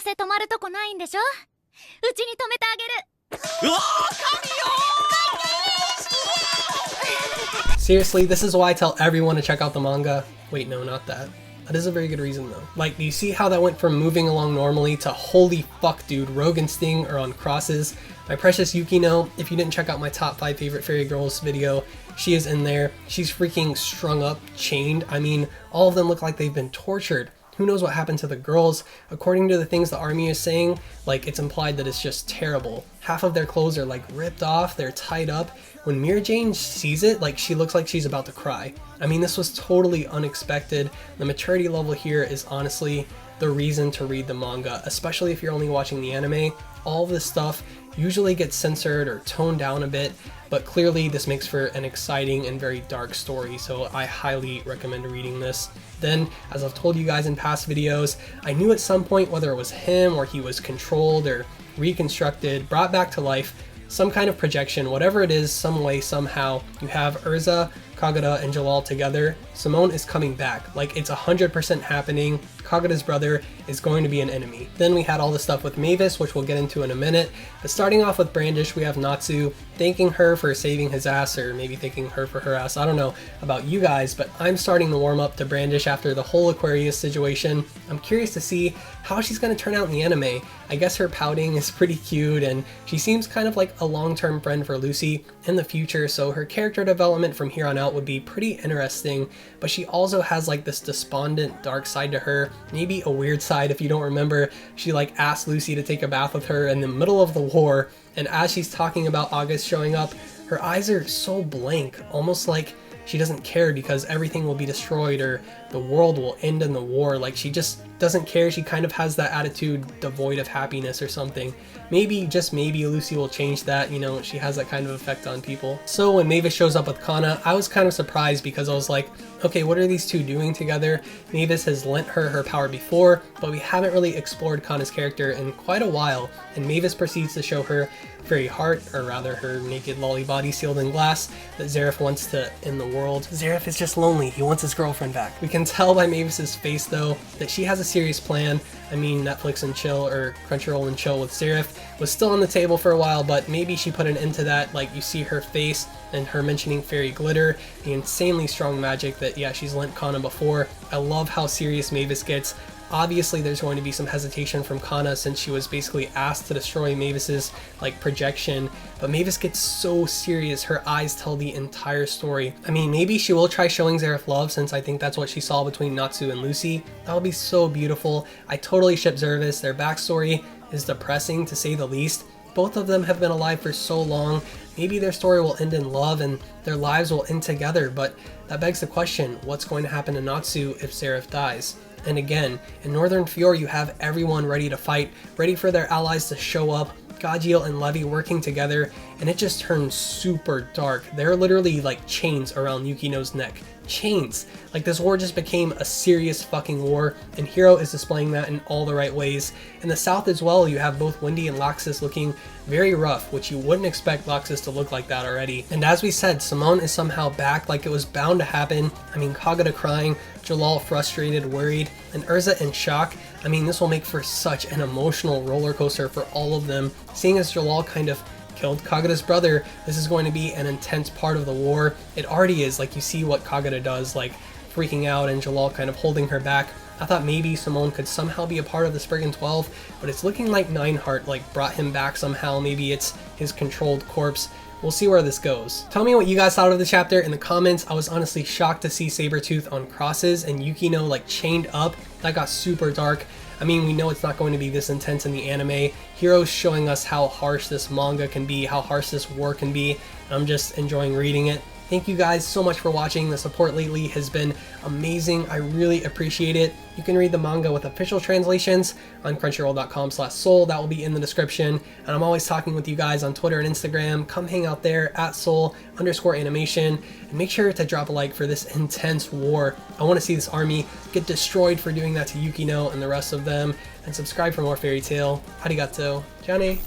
せ止まるとこないんでしょ？うちに止めてあげる。 Seriously, this is why I tell everyone to check out the manga. Wait, no, not that. That is a very good reason though. Like, do you see how that went from moving along normally to holy fuck dude, Rogue and Sting are on crosses? My precious Yukino, if you didn't check out my top 5 favorite fairy girls video, she is in there. She's freaking strung up, chained. I mean, all of them look like they've been tortured. Who knows what happened to the girls? According to the things the army is saying, like, it's implied that it's just terrible. Half of their clothes are like ripped off, they're tied up. When Mira Jane sees it, like, she looks like she's about to cry. I mean, this was totally unexpected. The maturity level here is honestly the reason to read the manga, especially if you're only watching the anime. All of this stuff usually gets censored or toned down a bit, but clearly this makes for an exciting and very dark story, so I highly recommend reading this. Then, as I've told you guys in past videos, I knew at some point whether it was him or he was controlled or reconstructed, brought back to life, some kind of projection, whatever it is, some way, somehow, you have Urza, Kagura, and Jalal together. Simone is coming back. Like, it's 100% happening. Kagura's brother is going to be an enemy. Then we had all the stuff with Mavis, which we'll get into in a minute. But starting off with Brandish, we have Natsu thanking her for saving his ass, or maybe thanking her for her ass. I don't know about you guys, but I'm starting to warm up to Brandish after the whole Aquarius situation. I'm curious to see how she's going to turn out in the anime. I guess her pouting is pretty cute, and she seems kind of like a long-term friend for Lucy in the future, so her character development from here on out would be pretty interesting. But she also has like this despondent dark side to her, maybe a weird side. If you don't remember, she like asked Lucy to take a bath with her in the middle of the war, and as she's talking about August showing up, her eyes are so blank, almost like she doesn't care because everything will be destroyed or the world will end in the war. Like, she just doesn't care. She kind of has that attitude devoid of happiness or something. Maybe, just maybe, Lucy will change that. You know, she has that kind of effect on people. So when Mavis shows up with Kana, I was kind of surprised because I was like, okay, what are these two doing together? Mavis has lent her her power before, but we haven't really explored Kana's character in quite a while, and Mavis proceeds to show her very heart, or rather her naked lolly body sealed in glass, that Zeref wants to end the world. Zeref is just lonely. He wants his girlfriend back. We can tell by Mavis's face though that she has a serious plan. I mean, Netflix and chill, or Crunchyroll and chill with Zeref was still on the table for a while, but maybe she put an end to that. Like, you see her face and her mentioning fairy glitter, the insanely strong magic that, yeah, she's lent Kana before. I love how serious Mavis gets. Obviously there's going to be some hesitation from Kana since she was basically asked to destroy Mavis's like projection, but Mavis gets so serious, her eyes tell the entire story. I mean, maybe she will try showing Zeref love, since I think that's what she saw between Natsu and Lucy. That would be so beautiful. I totally ship Zervis. Their backstory is depressing to say the least. Both of them have been alive for so long. Maybe their story will end in love and their lives will end together, but that begs the question, what's going to happen to Natsu if Zeref dies? And again, in Northern Fjord, you have everyone ready to fight, ready for their allies to show up, Gajiel and Levi working together, and it just turns super dark. They're literally like chains around Yukino's neck. Chains. Like, this war just became a serious fucking war, and Hiro is displaying that in all the right ways. In the south as well, you have both Wendy and Laxus looking very rough, which you wouldn't expect Laxus to look like that already. And as we said, Simone is somehow back, like it was bound to happen. I mean, Kagura crying, Jalal frustrated, worried, and Urza in shock. I mean, this will make for such an emotional roller coaster for all of them. Seeing as Jalal kind of killed Kagura's brother, this is going to be an intense part of the war. It already is. Like, you see what Kagura does, like freaking out and Jalal kind of holding her back. I thought maybe Simone could somehow be a part of the Spriggan 12, but it's looking like Nineheart like brought him back somehow. Maybe it's his controlled corpse. We'll see where this goes. Tell me what you guys thought of the chapter in the comments. I was honestly shocked to see Sabretooth on crosses and Yukino like chained up. That got super dark. I mean, we know it's not going to be this intense in the anime. Hiro's showing us how harsh this manga can be, how harsh this war can be. I'm just enjoying reading it. Thank you guys so much for watching. The support lately has been amazing. I really appreciate it. You can read the manga with official translations on crunchyroll.com/soul. That will be in the description. And I'm always talking with you guys on Twitter and Instagram. Come hang out there at soul_animation. And make sure to drop a like for this intense war. I want to see this army get destroyed for doing that to Yukino and the rest of them. And subscribe for more fairy tale. Arigato. Johnny.